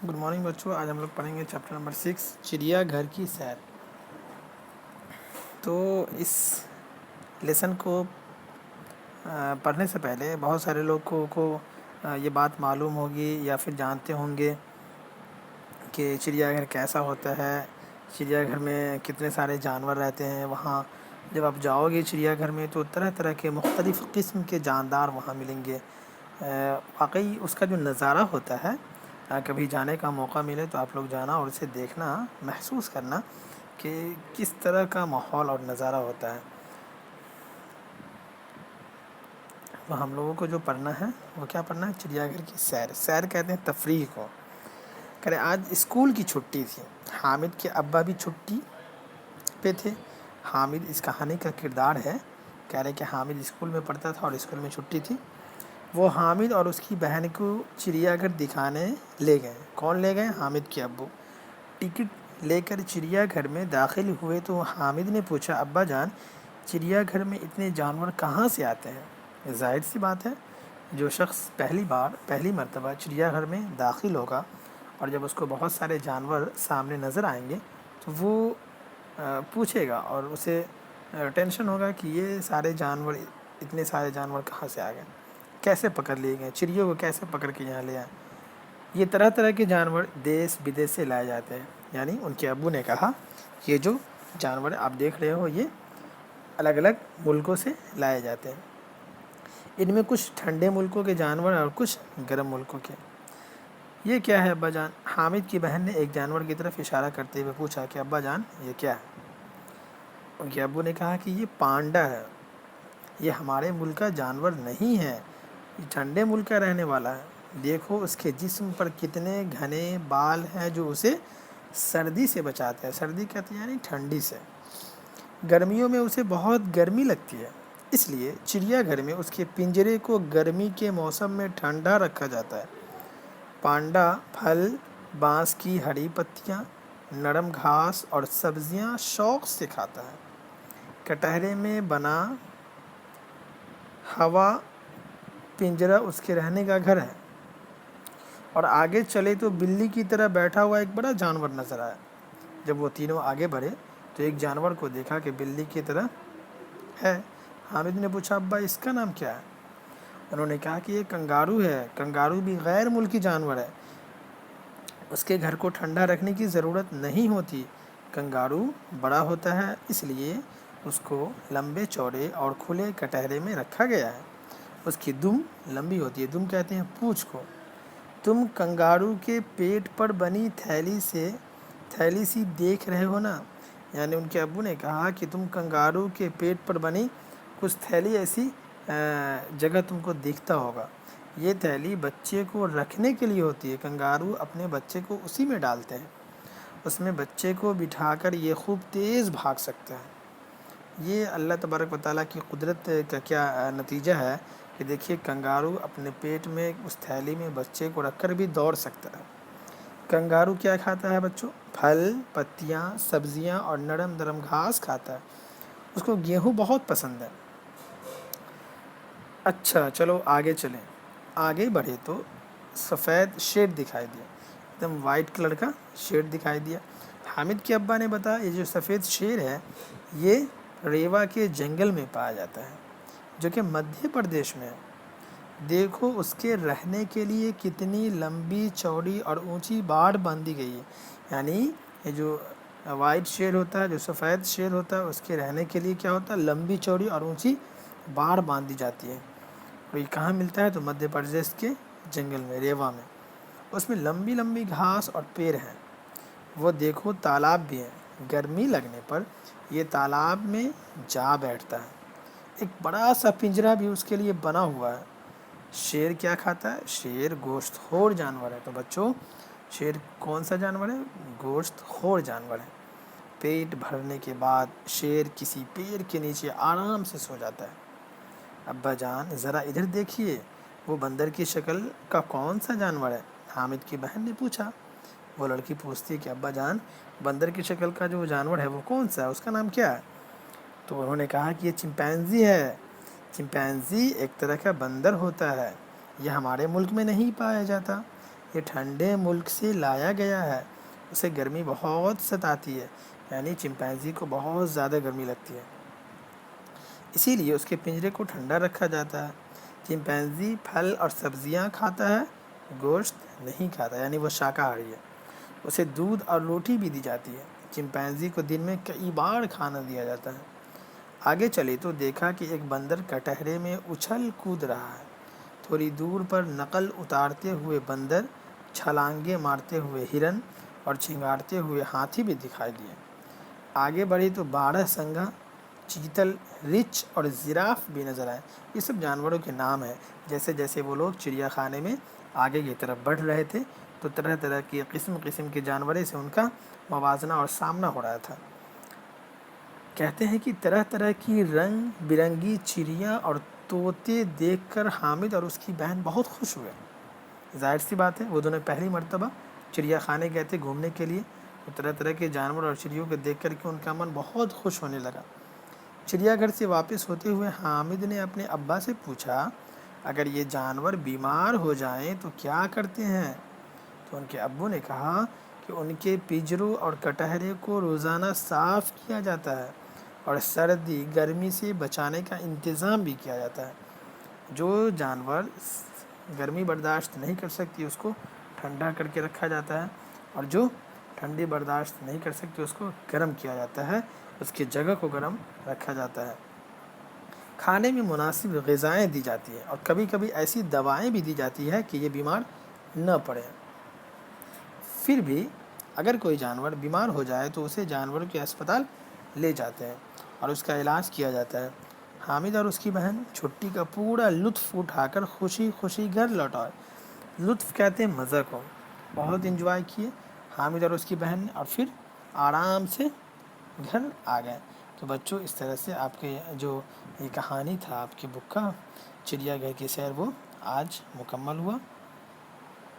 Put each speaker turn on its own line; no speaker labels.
Good morning بچوں. آج ہم لوگ پڑھیں گے چیپٹر نمبر 6 چڑیا گھر کی سیر. تو اس لیسن کو پڑھنے سے پہلے بہت سارے لوگوں کو یہ بات معلوم ہوگی یا پھر جانتے ہوں گے کہ چڑیا گھر کیسا ہوتا ہے, چڑیا گھر میں کتنے سارے جانور رہتے ہیں. وہاں جب آپ جاؤ گے چڑیا گھر میں تو طرح طرح کے مختلف قسم کے جاندار وہاں ملیں گے. واقعی اس کا جو نظارہ ہوتا ہے, کبھی جانے کا موقع ملے تو آپ لوگ جانا اور اسے دیکھنا, محسوس کرنا کہ کس طرح کا ماحول اور نظارہ ہوتا ہے. تو ہم لوگوں کو جو پڑھنا ہے وہ کیا پڑھنا ہے؟ چڑیا گھر کی سیر. سیر کہتے ہیں تفریح کو. کرے آج اسکول کی چھٹی تھی. حامد کے ابا بھی چھٹی پہ تھے. حامد اس کہانی کا کردار ہے. کہہ رہے کہ حامد اسکول میں پڑھتا تھا اور اسکول میں چھٹی تھی. وہ حامد اور اس کی بہن کو چڑیا گھر دکھانے لے گئے. کون لے گئے؟ حامد کے ابو. ٹکٹ لے کر چڑیا گھر میں داخل ہوئے تو حامد نے پوچھا, ابا جان چڑیا گھر میں اتنے جانور کہاں سے آتے ہیں؟ ظاہر سی بات ہے, جو شخص پہلی مرتبہ چڑیا گھر میں داخل ہوگا اور جب اس کو بہت سارے جانور سامنے نظر آئیں گے تو وہ پوچھے گا اور اسے ٹینشن ہوگا کہ یہ اتنے سارے جانور کہاں سے آ گئے, کیسے پکڑ لیے گئے, چڑیوں کو کیسے پکڑ کے یہاں لے آئے. یہ طرح طرح کے جانور دیس بدیس سے لائے جاتے ہیں. یعنی ان کے ابو نے کہا یہ جو جانور آپ دیکھ رہے ہو یہ الگ الگ ملکوں سے لائے جاتے ہیں. ان میں کچھ ٹھنڈے ملکوں کے جانور اور کچھ گرم ملکوں کے. یہ کیا ہے ابا جان؟ حامد کی بہن نے ایک جانور کی طرف اشارہ کرتے ہوئے پوچھا کہ ابا جان یہ کیا ہے؟ ان کے ابو نے کہا کہ یہ پانڈا ہے. یہ ہمارے ملک کا جانور نہیں ہے, یہ ٹھنڈے ملک کا رہنے والا ہے. دیکھو اس کے جسم پر کتنے گھنے بال ہیں جو اسے سردی سے بچاتے ہیں. سردی کہتے ہیں یعنی ٹھنڈی سے. گرمیوں میں اسے بہت گرمی لگتی ہے, اس لیے چڑیا گھر میں اس کے پنجرے کو گرمی کے موسم میں ٹھنڈا رکھا جاتا ہے. پانڈا پھل, بانس کی ہری پتیاں, نرم گھاس اور سبزیاں شوق سے کھاتا ہے. کٹہرے میں بنا ہوا پنجرا اس کے رہنے کا گھر ہے. اور آگے چلے تو بلی کی طرح بیٹھا ہوا ایک بڑا جانور نظر آیا. جب وہ تینوں آگے بڑھے تو ایک جانور کو دیکھا کہ بلی کی طرح ہے. حامد نے پوچھا, ابا اس کا نام کیا ہے؟ انہوں نے کہا کہ یہ کنگارو ہے. کنگارو بھی غیر ملکی جانور ہے, اس کے گھر کو ٹھنڈا رکھنے کی ضرورت نہیں ہوتی. کنگارو بڑا ہوتا ہے اس لیے اس کو لمبے چوڑے اور کھلے کٹہرے میں رکھا گیا ہے. اس کی دم لمبی ہوتی ہے. دم کہتے ہیں پونچھ کو. تم کنگارو کے پیٹ پر بنی تھیلی سی دیکھ رہے ہو نا. یعنی ان کے ابو نے کہا کہ تم کنگارو کے پیٹ پر بنی کچھ تھیلی ایسی جگہ تم کو دکھتا ہوگا. یہ تھیلی بچے کو رکھنے کے لیے ہوتی ہے. کنگارو اپنے بچے کو اسی میں ڈالتے ہیں. اس میں بچے کو بٹھا کر یہ خوب تیز بھاگ سکتا ہے. یہ اللہ تبارک و تعالیٰ کی قدرت کا کیا نتیجہ ہے کہ دیکھیے کنگارو اپنے پیٹ میں اس تھیلی میں بچے کو رکھ کر بھی دوڑ سکتا ہے. کنگارو کیا کھاتا ہے بچوں؟ پھل, پتیاں, سبزیاں اور نرم نرم گھاس کھاتا ہے. اس کو گیہوں بہت پسند ہے. اچھا چلو آگے چلیں. آگے بڑھے تو سفید شیر دکھائی دیا. ایک دم وائٹ کلر کا شیر دکھائی دیا. حامد کے ابا نے بتایا یہ جو سفید شیر ہے یہ ریوا کے جنگل میں پایا جاتا ہے جو کہ مدھیہ پردیش میں ہے. دیکھو اس کے رہنے کے لیے کتنی لمبی چوڑی اور اونچی باڑ باندھی گئی ہے. یعنی یہ جو وائٹ شیر ہوتا ہے, جو سفید شیر ہوتا ہے, اس کے رہنے کے لیے کیا ہوتا ہے؟ لمبی چوڑی اور اونچی باڑ باندھی جاتی ہے. اور یہ کہاں ملتا ہے؟ تو مدھیہ پردیش کے جنگل میں, ریوا میں. اس میں لمبی لمبی گھاس اور پیڑ ہیں. وہ دیکھو تالاب بھی ہے. گرمی لگنے پر یہ تالاب میں جا بیٹھتا ہے. ایک بڑا سا پنجرا بھی اس کے لیے بنا ہوا ہے. شیر کیا کھاتا ہے؟ شیر گوشت خور جانور ہے. تو بچوں شیر کون سا جانور ہے؟ گوشت خور جانور ہے. پیٹ بھرنے کے بعد شیر کسی پیڑ کے نیچے آرام سے سو جاتا ہے. ابا جان ذرا ادھر دیکھیے, وہ بندر کی شکل کا کون سا جانور ہے؟ حامد کی بہن نے پوچھا. وہ لڑکی پوچھتی ہے کہ ابا جان بندر کی شکل کا جو جانور ہے وہ کون سا ہے, اس کا نام کیا ہے؟ تو انہوں نے کہا کہ یہ چمپینزی ہے. چمپینزی ایک طرح کا بندر ہوتا ہے. یہ ہمارے ملک میں نہیں پایا جاتا. یہ ٹھنڈے ملک سے لایا گیا ہے، اسے گرمی بہت ستاتی ہے، یعنی چمپینزی کو بہت زیادہ گرمی لگتی ہے، اسی لیے اس کے پنجرے کو ٹھنڈا رکھا جاتا ہے۔ چمپینزی پھل اور سبزیاں کھاتا ہے، گوشت نہیں کھاتا، یعنی وہ شاکاہاری ہے۔ اسے دودھ اور روٹی بھی دی جاتی ہے۔ چمپینزی کو دن میں کئی بار کھانا دیا جاتا ہے۔ آگے چلے تو دیکھا کہ ایک بندر کٹہرے میں اچھل کود رہا ہے۔ تھوڑی دور پر نقل اتارتے ہوئے بندر، چھلانگیں مارتے ہوئے ہرن اور چنگھاڑتے ہوئے ہاتھی بھی دکھائی دیے۔ آگے بڑھے تو بارہ سنگا، چیتل، رچھ اور زراف بھی نظر آئے۔ یہ سب جانوروں کے نام ہیں۔ جیسے جیسے وہ لوگ چڑیا خانے میں آگے کی طرف بڑھ رہے تھے تو طرح طرح کی قسم قسم کے جانوروں سے ان کا موازنہ اور سامنا ہو رہا تھا۔ کہتے ہیں کہ طرح طرح کی رنگ برنگی چڑیاں اور طوطے دیکھ کر حامد اور اس کی بہن بہت خوش ہوئے۔ ظاہر سی بات ہے، وہ دونوں پہلی مرتبہ چڑیا خانے گئے تھے گھومنے کے لیے، تو طرح طرح کے جانور اور چڑیوں کو دیکھ کر کے ان کا من بہت خوش ہونے لگا۔ چڑیا گھر سے واپس ہوتے ہوئے حامد نے اپنے ابا سے پوچھا، اگر یہ جانور بیمار ہو جائیں تو کیا کرتے ہیں؟ تو ان کے ابو نے کہا کہ ان کے پنجروں اور کٹہرے کو روزانہ صاف کیا جاتا ہے اور سردی گرمی سے بچانے کا انتظام بھی کیا جاتا ہے۔ جو جانور گرمی برداشت نہیں کر سکتی اس کو ٹھنڈا کر کے رکھا جاتا ہے، اور جو ٹھنڈی برداشت نہیں کر سکتی اس کو گرم کیا جاتا ہے، اس کی جگہ کو گرم رکھا جاتا ہے۔ کھانے میں مناسب غذائیں دی جاتی ہیں اور کبھی کبھی ایسی دوائیں بھی دی جاتی ہے کہ یہ بیمار نہ پڑے۔ پھر بھی اگر کوئی جانور بیمار ہو جائے تو اسے جانوروں کے اسپتال لے جاتے ہیں اور اس کا علاج کیا جاتا ہے۔ حامد اور اس کی بہن چھٹی کا پورا لطف اٹھا کر خوشی خوشی گھر لوٹائے۔ لطف کہتے ہیں مزہ کو، بہت انجوائے کیے حامد اور اس کی بہن، اور پھر آرام سے گھر آ گئے۔ تو بچوں، اس طرح سے آپ کے جو یہ کہانی تھا آپ کی بک کا چڑیا گھر کی سیر وہ آج مکمل ہوا۔